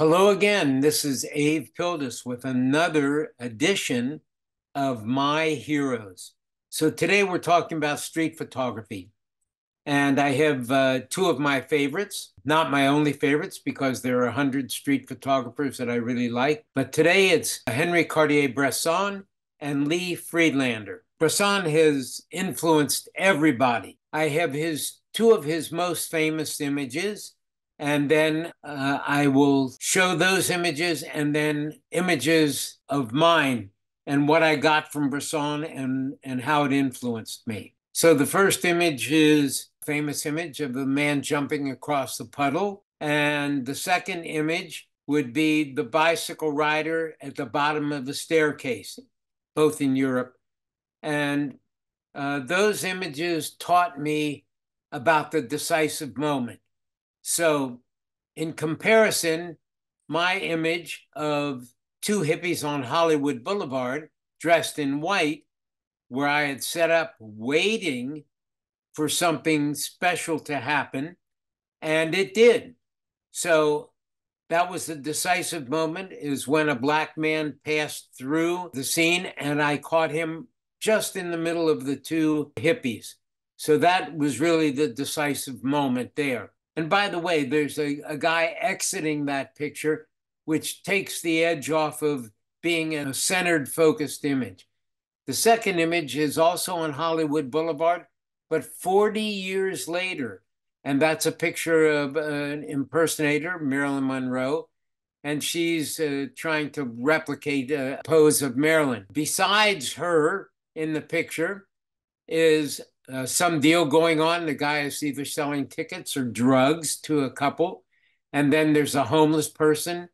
Hello again. This is Abe Pildas with another edition of My Heroes. So today we're talking about street photography. And I have two of my favorites, not my only favorites, because there are 100 street photographers that I really like. But today it's Henri Cartier-Bresson and Lee Friedlander. Bresson has influenced everybody. I have two of his most famous images, and then I will show those images and then images of mine and what I got from Bresson and how it influenced me. So the first image is a famous image of a man jumping across the puddle. And the second image would be the bicycle rider at the bottom of the staircase, both in Europe. And those images taught me about the decisive moment. So in comparison, my image of two hippies on Hollywood Boulevard dressed in white, where I had set up waiting for something special to happen, and it did. So that was the decisive moment, is when a black man passed through the scene, and I caught him just in the middle of the two hippies. So that was really the decisive moment there. And by the way, there's a guy exiting that picture, which takes the edge off of being a centered, focused image. The second image is also on Hollywood Boulevard, but 40 years later. And that's a picture of an impersonator, Marilyn Monroe, and she's trying to replicate a pose of Marilyn. Besides her in the picture is some deal going on. The guy is either selling tickets or drugs to a couple. And then there's a homeless person.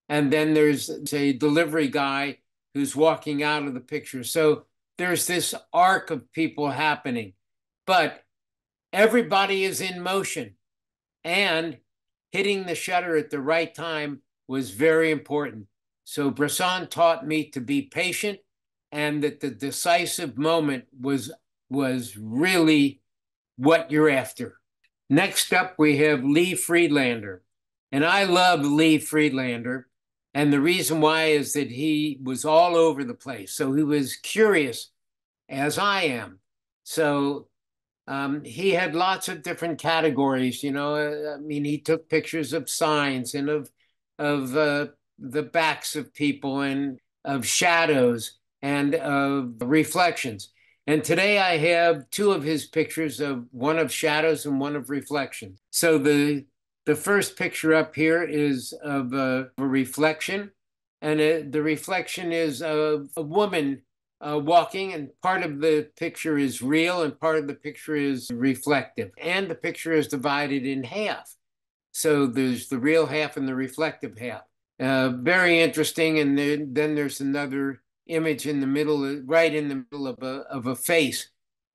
And then there's a delivery guy who's walking out of the picture. So there's this arc of people happening, but everybody is in motion, and hitting the shutter at the right time was very important. So Bresson taught me to be patient, and that the decisive moment was really what you're after. Next up, we have Lee Friedlander. And I love Lee Friedlander. And the reason why is that he was all over the place. So he was curious, as I am. So he had lots of different categories. I mean, he took pictures of signs and of the backs of people and of shadows and of reflections. And today I have two of his pictures, of one of shadows and one of reflections. So the first picture up here is of a reflection, and the reflection is of a woman walking, and part of the picture is real and part of the picture is reflective. And the picture is divided in half. So there's the real half and the reflective half. Very interesting. And then there's another image in the middle, right in the middle of a face,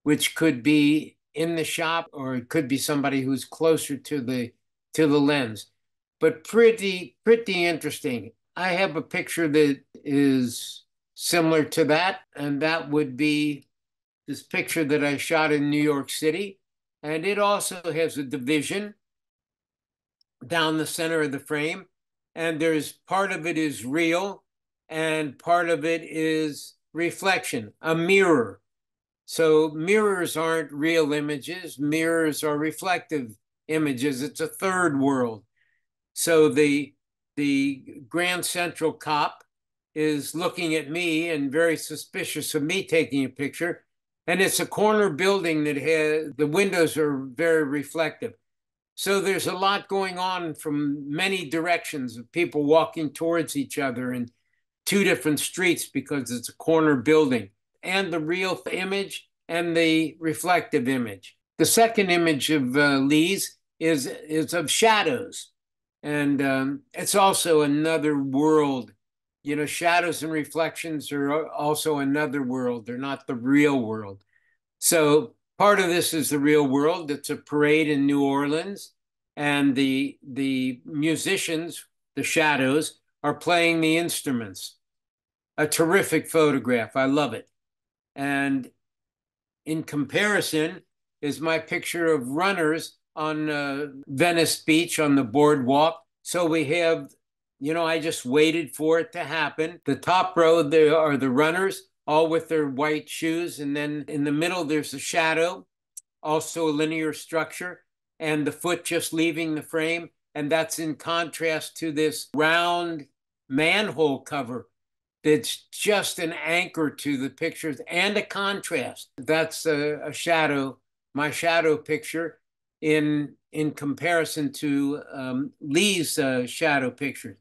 which could be in the shop, or it could be somebody who's closer to the lens. But pretty interesting. I have a picture that is similar to that, and that would be this picture that I shot in New York City. And it also has a division down the center of the frame. And there's part of it is real and part of it is reflection, a mirror. So mirrors aren't real images. Mirrors are reflective images. It's a third world. So the Grand Central cop is looking at me and very suspicious of me taking a picture. And it's a corner building that has, the windows are very reflective. So there's a lot going on from many directions of people walking towards each other in two different streets because it's a corner building, and the real image and the reflective image. The second image of Lee's is of shadows. And it's also another world. Shadows and reflections are also another world. They're not the real world. So part of this is the real world. It's a parade in New Orleans, and the musicians, the shadows, are playing the instruments. A terrific photograph. I love it. And in comparison is my picture of runners on Venice Beach on the boardwalk. So we have I just waited for it to happen. The top row there are the runners, all with their white shoes. And then in the middle, there's a shadow, also a linear structure, and the foot just leaving the frame. And that's in contrast to this round manhole cover that's just an anchor to the pictures and a contrast. That's a shadow, my shadow picture in comparison to Lee's shadow picture.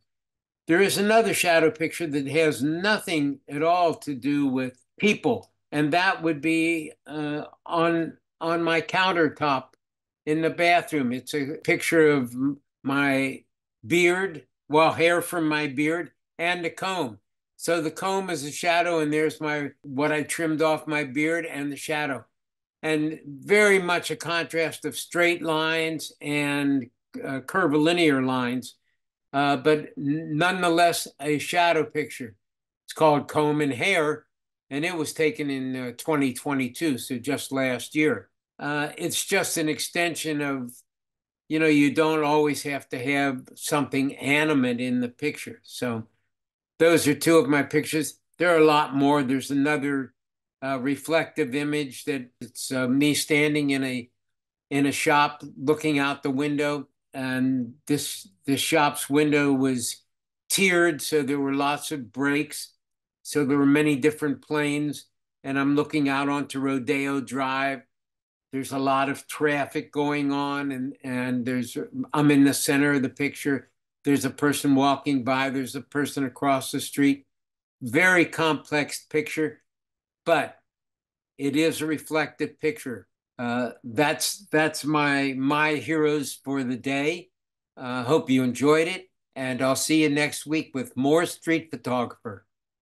There is another shadow picture that has nothing at all to do with people, and that would be on my countertop in the bathroom. It's a picture of my beard, well, hair from my beard, and a comb. So the comb is a shadow, and there's what I trimmed off my beard and the shadow. And very much a contrast of straight lines and curvilinear lines, but nonetheless a shadow picture. It's called Comb and Hair, and it was taken in 2022, so just last year. It's just an extension of, you don't always have to have something animate in the picture. So those are two of my pictures. There are a lot more. There's another reflective image that it's me standing in a shop looking out the window, and this shop's window was tiered, so there were lots of breaks. So there were many different planes, and I'm looking out onto Rodeo Drive. There's a lot of traffic going on, and I'm in the center of the picture. There's a person walking by. There's a person across the street. Very complex picture, but it is a reflective picture. That's my heroes for the day. Hope you enjoyed it, and I'll see you next week with more Street Photographer.